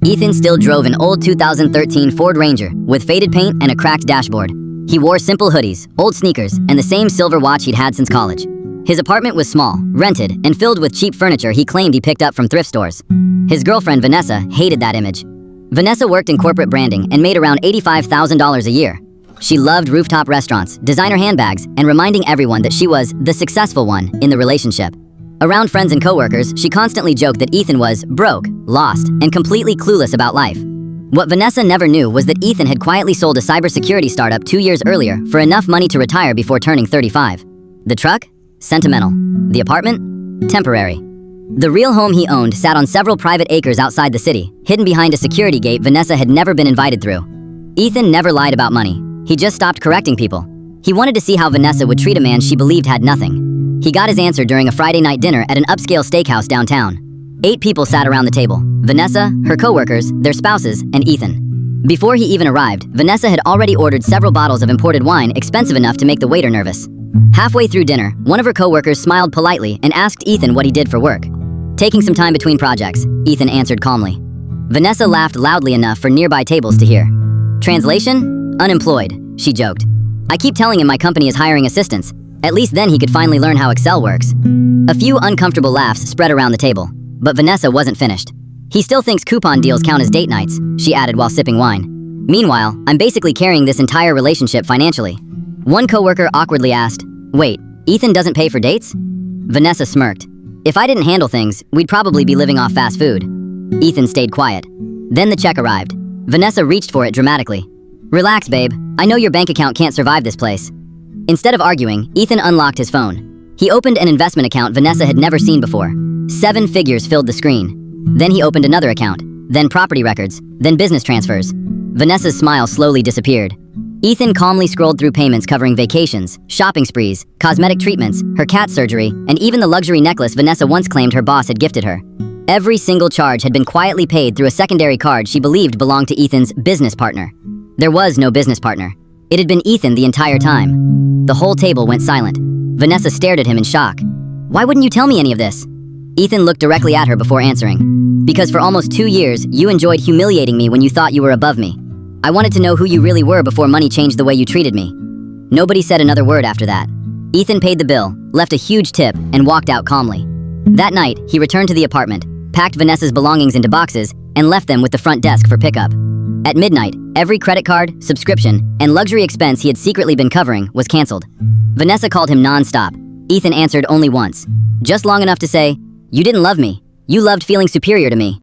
Ethan still drove an old 2013 Ford Ranger with faded paint and a cracked dashboard. He wore simple hoodies, old sneakers, and the same silver watch he'd had since college. His apartment was small, rented, and filled with cheap furniture he claimed he picked up from thrift stores. His girlfriend, Vanessa, hated that image. Vanessa worked in corporate branding and made around $85,000 a year. She loved rooftop restaurants, designer handbags, and reminding everyone that she was the successful one in the relationship. Around friends and coworkers, she constantly joked that Ethan was broke, lost, and completely clueless about life. What Vanessa never knew was that Ethan had quietly sold a cybersecurity startup 2 years earlier for enough money to retire before turning 35. The truck? Sentimental. The apartment? Temporary. The real home he owned sat on several private acres outside the city, hidden behind a security gate Vanessa had never been invited through. Ethan never lied about money. He just stopped correcting people. He wanted to see how Vanessa would treat a man she believed had nothing. He got his answer during a Friday night dinner at an upscale steakhouse downtown. 8 people sat around the table: Vanessa, her coworkers, their spouses, and Ethan. Before he even arrived, Vanessa had already ordered several bottles of imported wine expensive enough to make the waiter nervous. Halfway through dinner, one of her coworkers smiled politely and asked Ethan what he did for work. "Taking some time between projects," Ethan answered calmly. Vanessa laughed loudly enough for nearby tables to hear. "Translation? Unemployed," she joked. "I keep telling him my company is hiring assistants. At least then he could finally learn how Excel works." A few uncomfortable laughs spread around the table, but Vanessa wasn't finished. "He still thinks coupon deals count as date nights," she added while sipping wine. "Meanwhile, I'm basically carrying this entire relationship financially." One coworker awkwardly asked, "Wait, Ethan doesn't pay for dates?" Vanessa smirked. "If I didn't handle things, we'd probably be living off fast food." Ethan stayed quiet. Then the check arrived. Vanessa reached for it dramatically. "Relax, babe. I know your bank account can't survive this place." Instead of arguing, Ethan unlocked his phone. He opened an investment account Vanessa had never seen before. 7 figures filled the screen. Then he opened another account, then property records, then business transfers. Vanessa's smile slowly disappeared. Ethan calmly scrolled through payments covering vacations, shopping sprees, cosmetic treatments, her cat surgery, and even the luxury necklace Vanessa once claimed her boss had gifted her. Every single charge had been quietly paid through a secondary card she believed belonged to Ethan's business partner. There was no business partner. It had been Ethan the entire time. The whole table went silent. Vanessa stared at him in shock. "Why wouldn't you tell me any of this?" Ethan looked directly at her before answering. "Because for almost 2 years, you enjoyed humiliating me when you thought you were above me. I wanted to know who you really were before money changed the way you treated me." Nobody said another word after that. Ethan paid the bill, left a huge tip, and walked out calmly. That night, he returned to the apartment, packed Vanessa's belongings into boxes, and left them with the front desk for pickup. At midnight, every credit card, subscription, and luxury expense he had secretly been covering was canceled. Vanessa called him non-stop. Ethan answered only once, just long enough to say, "You didn't love me. You loved feeling superior to me."